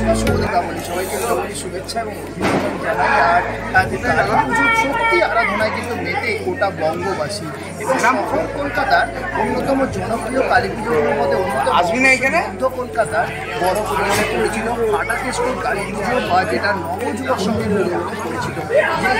নমস্কার, শুভ দীপাবলি। সবাইকে দীপাবলির শুভেচ্ছা এবং অভিনন্দন জানাই। আর কালী পুজোর সত্যি আরাধনায় কিন্তু মেতে গোটা বঙ্গবাসী এবং শহর কলকাতার অন্যতম জনপ্রিয় কালী পুজোগুলোর মধ্যে অন্যতম মধ্য কলকাতার বড় পুজো পরিচিত ফাটাকেশ্বর কালী পুজো, বা যেটা নবযুবক সঙ্গে পরিচিত।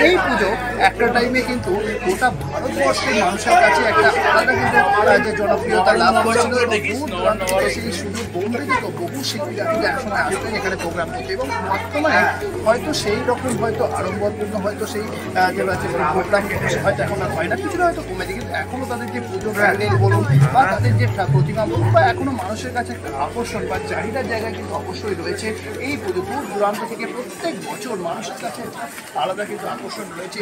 এই পুজো একটা টাইমে কিন্তু গোটা ভারতবর্ষের মানুষের কাছে একটা আলাদা কিন্তু যে জনপ্রিয়তা লাভ করেছিল। দূর দূরান্ত থেকে সেই সুদূর বোম্বে থেকে বহু শিল্পীরা কিন্তু একসময় আসতেন এখানে প্রোগ্রাম করতে, এবং বর্তমানে হয়তো সেই রকম হয়তো আড়ম্বরপূর্ণ হয়তো সেই যে প্রোগ্রাম হয়তো এখন আর হয় না, কিছুটা হয়তো কমে যায়, কিন্তু এখনও তাদের যে পুজো প্যান্ডেল বলুন বা তাদের যে প্রতিমা বলুন বা এখনও মানুষের কাছে একটা আকর্ষণ বা চাহিদার জায়গায় কিন্তু অবশ্যই রয়েছে এই পুজো। দূর দূরান্ত থেকে প্রত্যেক বছর মানুষের কাছে আলাদা কিন্তু আকর্ষণ রয়েছে।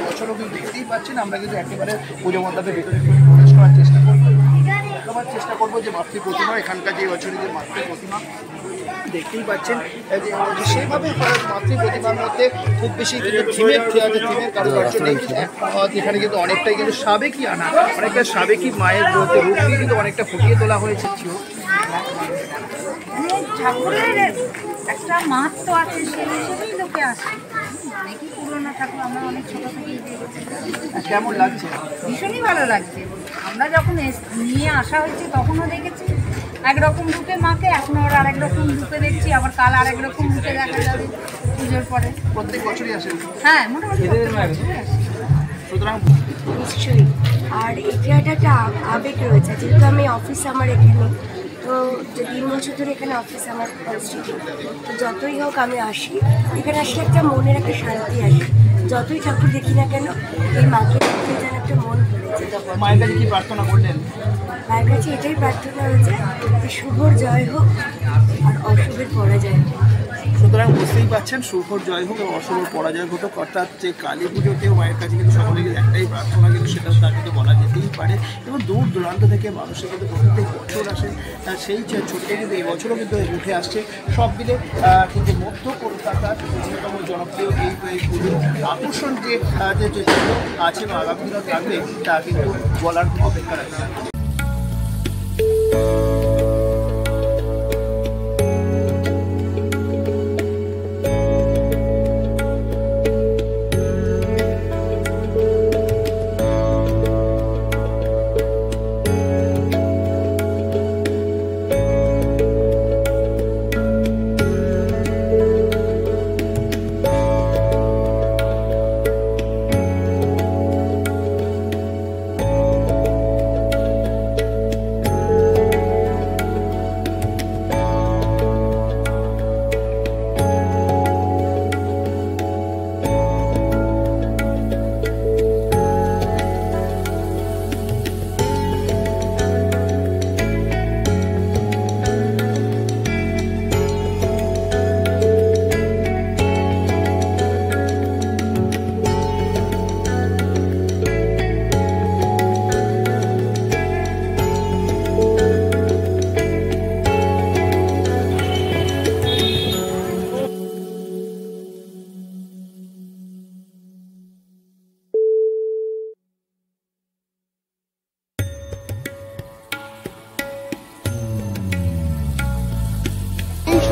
বছরও কিন্তু দেখতেই পাচ্ছেন, আমরা কিন্তু একেবারে পুজো মণ্ডপের ভেতরে প্রবেশ করার চেষ্টা করবো যে মাতৃ প্রতিমা, এখানকার যে বছরের যে মাতৃ প্রতিমা দেখতেই পাচ্ছেন যে সেইভাবে মাতৃ প্রতিমার মধ্যে খুব বেশি কিন্তু থিমের কারুকার্য নেই। এখানে কিন্তু অনেকটাই কিন্তু সাবেকি আনা, অনেকটা সাবেকি মায়ের রূপকে কিন্তু অনেকটা ফুটিয়ে তোলা হয়েছে। ঠাকুরের একটা মাহাত্ম্য আছে, সেই হিসেবেই লোকে আসে। অনেকই পুরোনো ঠাকুর, আমরা অনেক ছোটো থেকেই দেখেছি। কেমন লাগছে? ভীষণই ভালো লাগছে। আমরা যখন নিয়ে আসা হয়েছে তখনও দেখেছি একরকম রূপে মাকে, এখন আবার আরেক রকম রূপে দেখছি, আবার কাল আরেক রকম রূপে দেখা যাবে পুজোর পরে। প্রত্যেক বছরই আসে? হ্যাঁ, মোটামুটি সুতরাং নিশ্চয়ই। আর এটা একটা আবেগ রয়েছে, যেহেতু আমি অফিস আমার এখানে, তো 3 বছর ধরে এখানে অফিস আমার কনস্টিটিউট, তো যতই হোক আমি আসি, এখানে আসলে একটা মনের একটা শান্তি আসে। যতই ঠাকুর দেখি না কেন, এই মাকে দেখতে যেন একটা মন ভরে যায়। মায়ের কাছে কি প্রার্থনা করলেন? মায়ের কাছে এটাই প্রার্থনা হয়েছে যে শুভর জয় হোক আর অশুভের পরাজয় হোক। সুতরাং বুঝতেই পারছেন, শুভর জয় হোক এবং অশুভর পরাজয় ঘটুক। অর্থাৎ যে কালী পুজোতেও মায়ের কাছে কিন্তু সকলে কিন্তু একটাই প্রার্থনা, কিন্তু সেটাও তার কিন্তু বলা যেতেই পারে। এবং দূর দূরান্ত থেকে মানুষের কিন্তু প্রত্যেক বছর আসে, সেই ছুটিতে কিন্তু এই বছরও কিন্তু উঠে আসছে। সব মিলে কিন্তু মধ্য কলকাতার অন্যতম জনপ্রিয় এই পুজো আকর্ষণ যে আছে বা আগামী দিনও থাকবে তা কিন্তু বলার কোনো অপেক্ষা রাখে না।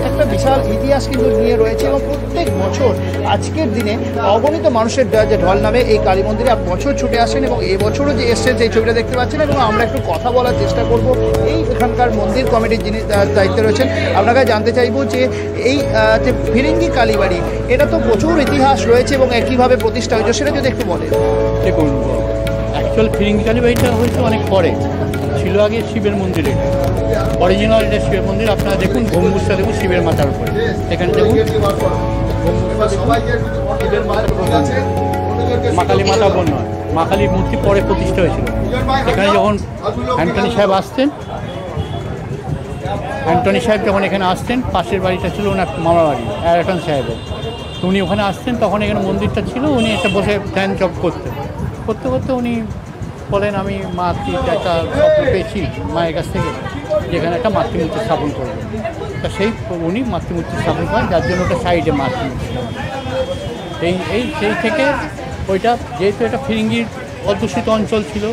একটা বিশাল ইতিহাস কিন্তু নিয়ে রয়েছে, এবং প্রত্যেক বছর আজকের দিনে অগণিত মানুষের যে ঢল নামে এই কালী মন্দিরে বছর ছুটে আসেন, এবং এবছরও যে এসছেন সেই ছবিটা দেখতে পাচ্ছেন। এবং আমরা একটু কথা বলার চেষ্টা করব এই এখানকার মন্দির কমিটির যিনি দায়িত্বে রয়েছেন। আপনাকে জানতে চাইব যে এই যে ফিরিঙ্গি কালীবাড়ি, এটা তো প্রচুর ইতিহাস রয়েছে এবং কীভাবে প্রতিষ্ঠা হয়েছে সেটা যদি একটু বলেন। দেখুন, অ্যাকচুয়াল ফিরিঙ্গি কালীবাড়িটা হয়েছে অনেক পরে, ছিল আগে শিবের মন্দিরে। অরিজিনাল এটা শিবের মন্দির। আপনারা দেখুন গম্বুজটা দেখুন শিবের মাথার উপরে, এখানে দেখুন শিবের মাথার উপরে মাকালী মাতা বোন নয়, মাকালীর মূর্তি পরে প্রতিষ্ঠা হয়েছিল। এখানে যখন অ্যান্টনি সাহেব আসতেন, অ্যান্টনি সাহেব যখন এখানে আসতেন, পাশের বাড়িটা ছিল ওনার মামা বাড়ি অ্যারাটন সাহেবের, তো উনি ওখানে আসতেন, তখন এখানে মন্দিরটা ছিল। উনি এসে বসে ধ্যান জপ করতে করতে উনি বলেন, আমি মাতৃটা একটা স্বপ্ন পেয়েছি মায়ের কাছ থেকে, যেখানে একটা মাতৃমূর্তি স্থাপন করবেন। তা উনি মাতৃমূর্তি স্থাপন করেন, যার জন্য ওটা সাইডে মাতৃমূর্তি। সেই থেকে ওইটা, যেহেতু এটা ফিরিঙ্গির অধ্যুষিত অঞ্চল ছিল,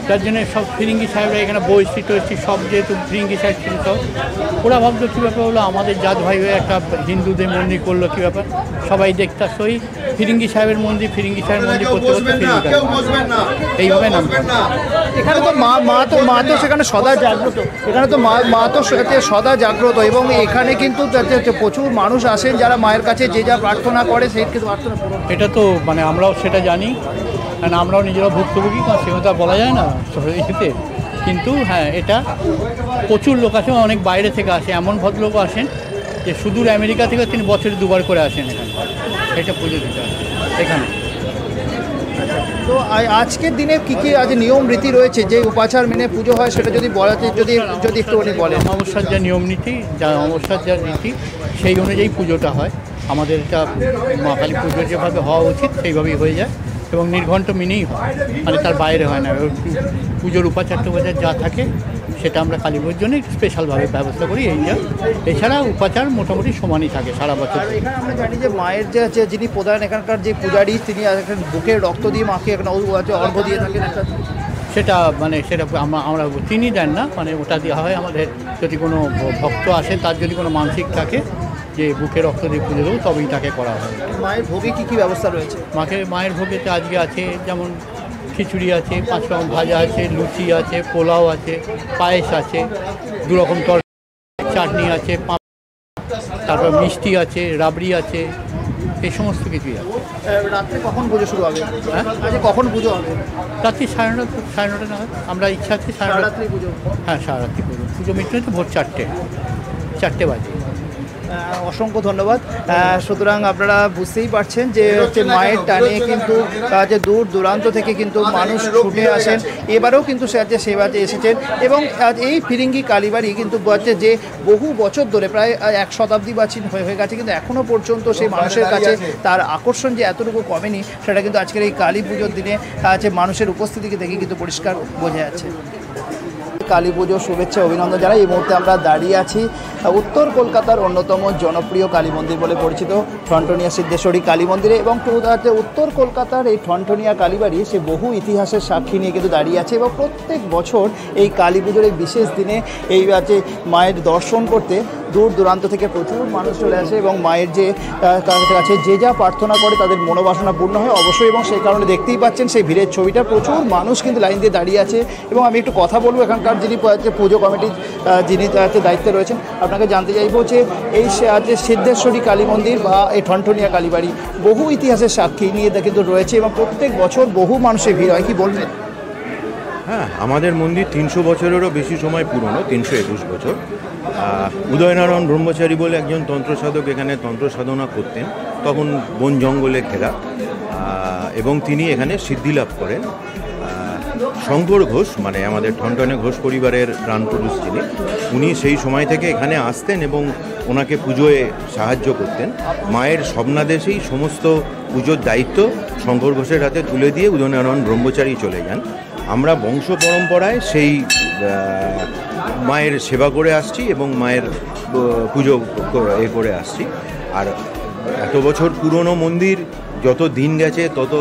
যার জন্য সব ফিরিঙ্গি সাহেবরা এখানে বইস্ট্রি টইস্ট্রি সব যেহেতু ফিরিঙ্গি সাহেব ছিল সব, ওরা ভাবতো কী ব্যাপার হলো আমাদের জাত ভাই হয়ে একটা হিন্দুদের মন্দির করলো কী ব্যাপার, সবাই দেখতে আসতো ওই ফিরিঙ্গি সাহেবের মন্দির করতে করতে এইভাবে নাম। এখানে তো মা তো সেখানে সদা জাগ্রত, এখানে তো মা তো সদা জাগ্রত, এবং এখানে কিন্তু প্রচুর মানুষ আসেন যারা মায়ের কাছে যে যা প্রার্থনা করে সেই কিন্তু প্রার্থনা পূরণ। এটা তো মানে আমরাও সেটা জানি, কারণ আমরাও নিজেরাও ভুক্তভোগী, কারণ সে কথা বলা যায় না এতে। কিন্তু হ্যাঁ, এটা প্রচুর লোক আসে, অনেক বাইরে থেকে আসে, এমন ভদ্রলোকও আসেন যে সুদূর আমেরিকা থেকে তিনি বছরে 2 বার করে আসেন এখানে, এটা পুজো দিতে আসেন এখানে। তো আজকের দিনে কী কী আজ নিয়ম রীতি রয়েছে যে উপাচার মেনে পুজো হয় সেটা যদি বলাতে যদি একটুখানি বলেন। অমাবস্যার যা নিয়ম নীতি, যা অমাবস্যার যা রীতি সেই অনুযায়ী পুজোটা হয়। আমাদের এটা মা কালী পুজো যেভাবে হওয়া উচিত সেইভাবেই হয়ে যায়, এবং নির্ঘণ্ট মেনেই হয়, মানে তার বাইরে হয় না। পুজোর উপাচার টুপাচার যা থাকে সেটা আমরা কালী পুজোর জন্য স্পেশালভাবে ব্যবস্থা করি এই যা। এছাড়া উপাচার মোটামুটি সমানই থাকে সারা বছর। এখানে আমরা জানি যে মায়ের যে যিনি প্রধান এখানকার যে পূজারী, তিনি বুকে রক্ত দিয়ে মাকে এখানে অর্ঘ্য দিয়ে থাকেন। সেটা মানে সেটা আমরা তিনি দেন না, মানে ওটা দেওয়া হয় আমাদের, যদি কোনো ভক্ত আসে তার যদি কোনো মানসিক থাকে যে বুকে রক্ত দিয়ে পুজো দেবো তবেই তাকে করা হয়। মায়ের ভোগে কী কী ব্যবস্থা রয়েছে? মায়ের ভোগেতে আজকে আছে যেমন খিচুড়ি আছে, 5 রকম ভাজা আছে, লুচি আছে, পোলাও আছে, পায়েস আছে, 2 রকম তরকারি, চাটনি আছে, তারপর মিষ্টি আছে, রাবড়ি আছে, এই সমস্ত কিছুই আছে। রাত্রে কখন পুজো শুরু হবে? হ্যাঁ, আজকে কখন পুজো হবে? রাত্রি 9:30 নাগাদ। আমরা ইচ্ছা আছে সারা রাত্রি পুজো। হ্যাঁ, সারা রাত্রি পুজো মিটতে তো ভোর 4টে বাজে। অসংখ্য ধন্যবাদ। সুতরাং আপনারা বুঝতেই পারছেন যে হচ্ছে মায়ের টানে কিন্তু যে দূর দূরান্ত থেকে কিন্তু মানুষ ছুটে আসেন। এবারেও কিন্তু সেবাতে এসেছেন, এবং এই ফিরিঙ্গি কালীবাড়ি কিন্তু বলছে যে বহু বছর ধরে প্রায় 1 শতাব্দী বাচিন হয়ে গেছে, কিন্তু এখনও পর্যন্ত সেই মানুষের কাছে তার আকর্ষণ যে এতটুকু কমেনি সেটা কিন্তু আজকের এই কালী পুজোর দিনে মানুষের উপস্থিতিকে দেখে কিন্তু পরিষ্কার বোঝা যাচ্ছে। কালী পুজোর শুভেচ্ছা অভিনন্দন জানাই। এই মুহূর্তে আমরা দাঁড়িয়ে আছি উত্তর কলকাতার অন্যতম জনপ্রিয় কালী মন্দির বলে পরিচিত ঠনঠনিয়া সিদ্ধেশ্বরী কালী মন্দিরে, এবং উত্তর কলকাতার এই ঠনঠনিয়া কালীবাড়ি সে বহু ইতিহাসের সাক্ষী নিয়ে কিন্তু দাঁড়িয়ে আছে, এবং প্রত্যেক বছর এই কালী পুজোর এই বিশেষ দিনে এই মায়ের দর্শন করতে দূর দূরান্ত থেকে প্রচুর মানুষ চলে আসে, এবং মায়ের যে কাছে যে যা প্রার্থনা করে তাদের মনোবাসনা পূর্ণ হয় অবশ্যই, এবং সেই কারণে দেখতেই পাচ্ছেন সেই ভিড়ের ছবিটা, প্রচুর মানুষ কিন্তু লাইন দিয়ে দাঁড়িয়ে আছে। এবং আমি একটু কথা বলবো এখানকার যিনি পুজো কমিটির যিনি দায়িত্বে রয়েছেন, আপনাকে জানতে চাইবো যে এই সিদ্ধেশ্বরী কালী মন্দির বা এই ঠনঠনিয়া কালীবাড়ি বহু ইতিহাসের সাক্ষী নিয়ে কিন্তু রয়েছে, এবং প্রত্যেক বছর বহু মানুষের ভিড় হয়, কি বলবেন? হ্যাঁ, আমাদের মন্দির 300 বছরেরও বেশি সময় পুরনো, 321 বছর। উদয়নারায়ণ ব্রহ্মচারী বলে একজন তন্ত্র সাধক এখানে তন্ত্র সাধনা করতেন, তখন বন জঙ্গলে ঘেরা, এবং তিনি এখানে সিদ্ধি লাভ করেন। শঙ্কর ঘোষ, মানে আমাদের ঠনঠনে ঘোষ পরিবারের প্রাণপুরুষ যিনি, উনি সেই সময় থেকে এখানে আসতেন এবং ওনাকে পুজোয় সাহায্য করতেন। মায়ের স্বপ্নাদেশেই সমস্ত পুজোর দায়িত্ব শঙ্কর ঘোষের হাতে তুলে দিয়ে উদয়নারায়ণ ব্রহ্মচারী চলে যান। আমরা বংশ পরম্পরায় সেই মায়ের সেবা করে আসছি এবং মায়ের পুজো করে আসছি। আর এত বছর পুরনো মন্দির, যত দিন গেছে তত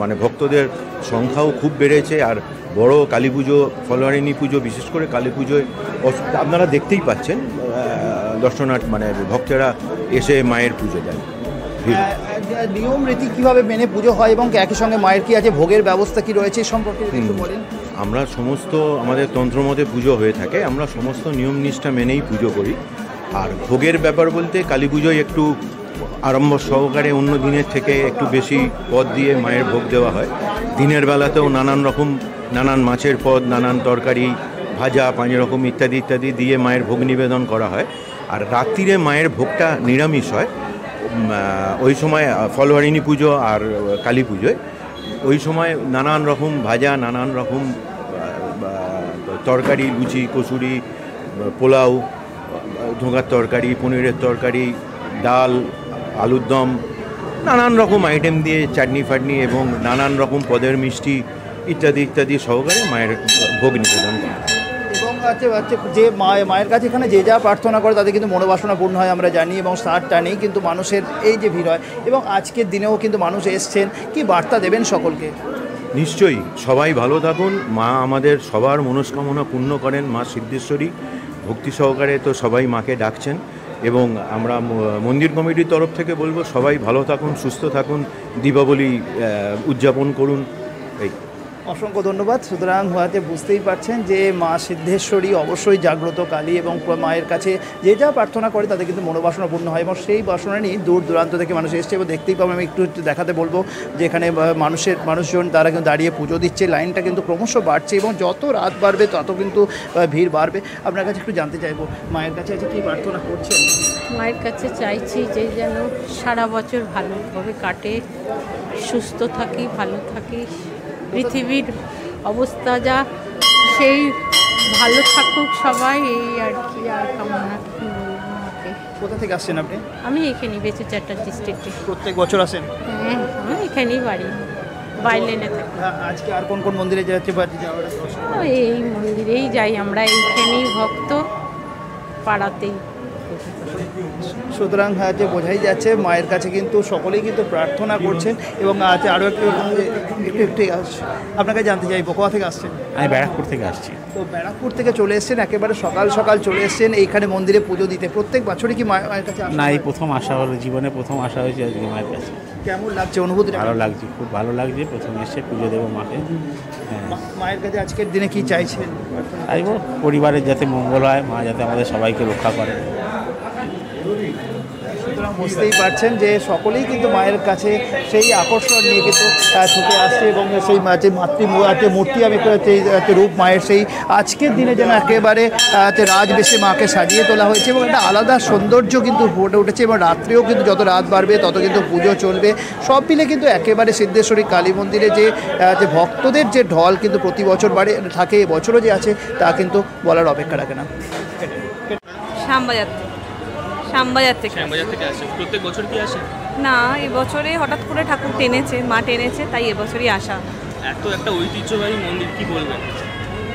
মানে ভক্তদের সংখ্যাও খুব বেড়েছে। আর বড় কালী পুজো, ফলোয়ারিণী পুজো, বিশেষ করে কালী পুজোয় আপনারা দেখতেই পাচ্ছেন মানে ভক্তেরা এসে মায়ের পুজো দেন। নিয়ম রীতি কীভাবে মেনে পুজো হয়, এবং একই সঙ্গে মায়ের কি আছে, ভোগের ব্যবস্থা কি রয়েছে সম্পর্কে একটু বলেন। আমরা সমস্ত আমাদের তন্ত্রমতে পুজো হয়ে থাকে, আমরা সমস্ত নিয়ম নিষ্ঠা মেনেই পুজো করি। আর ভোগের ব্যাপার বলতে কালী পুজোয় একটু আড়ম্বর সহকারে অন্য দিনের থেকে একটু বেশি পদ দিয়ে মায়ের ভোগ দেওয়া হয়। দিনের বেলাতেও নানান মাছের পদ, নানান তরকারি, ভাজা, 5 রকম ইত্যাদি ইত্যাদি দিয়ে মায়ের ভোগ নিবেদন করা হয়। আর রাত্রিরে মায়ের ভোগটা নিরামিষ হয়। ওই সময় ফলোয়ারিণী পুজো আর কালী পুজোয় ওই সময় নানান রকম ভাজা, নানান রকম তরকারি, লুচি, কচুরি, পোলাও, ধোঁকার তরকারি, পনিরের তরকারি, ডাল, আলুর দম, নানান রকম আইটেম দিয়ে চাটনি ফাটনি এবং নানান রকম পদের মিষ্টি ইত্যাদি ইত্যাদি সহকারে মায়ের ভোগ নিবেদন করা হয়। এবং যে মায়ের কাছে এখানে যে যা প্রার্থনা করে তাদের কিন্তু মনোবাসনা পূর্ণ হয় আমরা জানি, এবং সার টানেই কিন্তু মানুষের এই যে ভিড় হয়। এবং আজকের দিনেও কিন্তু মানুষ এসছেন, কি বার্তা দেবেন সকলকে? নিশ্চয়ই সবাই ভালো থাকুন, মা আমাদের সবার মনস্কামনা পূর্ণ করেন, মা সিদ্ধেশ্বরী ভক্তি সহকারে তো সবাই মাকে ডাকছেন, এবং আমরা মন্দির কমিটির তরফ থেকে বলবো সবাই ভালো থাকুন, সুস্থ থাকুন, দীপাবলি উদযাপন করুন। এই অসংখ্য ধন্যবাদ। সুতরাং হয়তো বুঝতেই পারছেন যে মা সিদ্ধেশ্বরী অবশ্যই জাগ্রত কালী, এবং মায়ের কাছে যে যা প্রার্থনা করে তাদের কিন্তু মনোবাসনা পূর্ণ হয়, এবং সেই বাসনা নিয়ে দূর দূরান্ত থেকে মানুষ এসছে। এবং দেখতেই পাবো, আমি একটু দেখাতে বলবো যে এখানে মানুষজন তারা কিন্তু দাঁড়িয়ে পুজো দিচ্ছে, লাইনটা কিন্তু ক্রমশ বাড়ছে, এবং যত রাত বাড়বে তত কিন্তু ভিড় বাড়বে। আপনার কাছে একটু জানতে চাইবো, মায়ের কাছে আছে কী প্রার্থনা করছেন? মায়ের কাছে চাইছি যে যেন সারা বছর ভালোভাবে কাটে, সুস্থ থাকি, ভালো থাকি, পৃথিবীর অবস্থা যা সেই ভালো থাকুক সবাই, এই আর কি, আর কামনা কি বলবো আমাকে। কোথা থেকে আসছেন আপনি? আমি এখানেই বেঁচে চারটা ডিস্ট্রিক্টে। প্রত্যেক বছর আসেন? হ্যাঁ, আমি এখানেই বাড়ি, বাইলেনে থাকি। আজকে আর কোন কোন মন্দিরে যাচ্ছে? এই মন্দিরেই যাই আমরা, এইখানেই ভক্ত, পাড়াতেই। সুতরাং যে বোঝাই যাচ্ছে মায়ের কাছে কিন্তু সকলেই কিন্তু প্রার্থনা করছেন। এবং আছে আরও একটু আপনাকে জানতে চাইবো, কোথা থেকে আসছেন? আমি ব্যারাকপুর থেকে আসছি। তো ব্যারাকপুর থেকে চলে এসেছেন, একেবারে সকাল সকাল চলে এসেছেন এইখানে মন্দিরে পুজো দিতে। প্রত্যেক বছরই কি মায়ের কাছে আসেন? না, এই প্রথম আসা হলো, জীবনে প্রথম আসা হয়েছে আজকে মায়ের কাছে। কেমন লাগছে অনুভূতি? ভালো লাগছে, খুব ভালো লাগছে। প্রথম এসে পুজো দেবো মাকে। হ্যাঁ, মায়ের কাছে আজকের দিনে কি চাইছেন? চাইব পরিবারের যাতে মঙ্গল হয়, মা যাতে আমাদের সবাইকে রক্ষা করে। সুতরাং বুঝতেই পারছেন যে সকলেই কিন্তু মায়ের কাছে সেই আকর্ষণ নিয়ে কিন্তু ছুটে আসছে, এবং সেই মূর্তি আমি রূপ মায়ের সেই আজকের দিনে যেন একেবারে রাজবেশে মাকে সাজিয়ে তোলা হয়েছে, এবং একটা আলাদা সৌন্দর্য কিন্তু ফুটে উঠেছে। এবং রাত্রেও কিন্তু যত রাত বাড়বে তত কিন্তু পুজো চলবে। সব মিলে কিন্তু একেবারে সিদ্ধেশ্বরী কালী মন্দিরে যে ভক্তদের যে ঢল কিন্তু প্রতি বছর বাড়ে থাকে, এবছরও যে আছে তা কিন্তু বলার অপেক্ষা রাখে না। শ্যামবাজার থেকে আসে। প্রত্যেক বছর কি আসে? না, এবছরে হঠাৎ করে ঠাকুর টেনেছে, মা টেনেছে, তাই এবছরই আসা। এত একটা ঐতিহ্যবাহী মন্দির, কি বলবেন?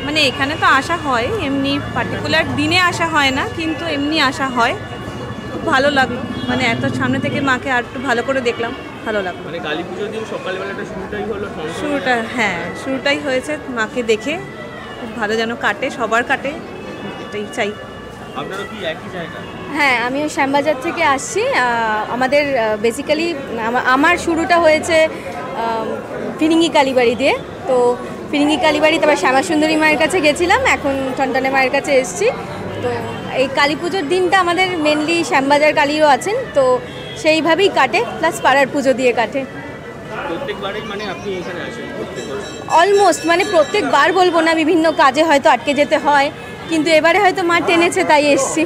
মানে এখানে তো আসা হয়, এমনি পার্টিকুলার দিনে আসা হয় না, কিন্তু এমনি আসা হয়। খুব ভালো লাগলো, মানে এত সামনে থেকে মাকে আর একটু ভালো করে দেখলাম, ভালো লাগলো। মানে কালী পুজোর দিন সকালবেলাটা শুরুটাই হলো, শুরুটাই হয়েছে মাকে দেখে। খুব ভালো যেন কাটে, সবার কাটে, এটাই চাই। আপনারা কি একই জায়গা? হ্যাঁ, আমিও শ্যামবাজার থেকে আসছি। আমাদের বেসিক্যালি আমার শুরুটা হয়েছে ফিরিঙ্গি কালীবাড়ি দিয়ে। তো ফিরিঙ্গি কালীবাড়ি, তারপর শ্যামাসুন্দরী মায়ের কাছে গেছিলাম, এখন টনটনে মায়ের কাছে এসেছি। তো এই কালী পুজোর দিনটা আমাদের মেনলি শ্যামবাজার কালীও আছেন, তো সেইভাবেই কাটে, প্লাস পাড়ার পুজো দিয়ে কাটে। প্রত্যেকবারই মানে আপনি এখানে আসেন? অলমোস্ট, মানে প্রত্যেকবার বলবো না, বিভিন্ন কাজে হয়তো আটকে যেতে হয়, কিন্তু এবারে হয়তো মা টেনেছে তাই এসছি।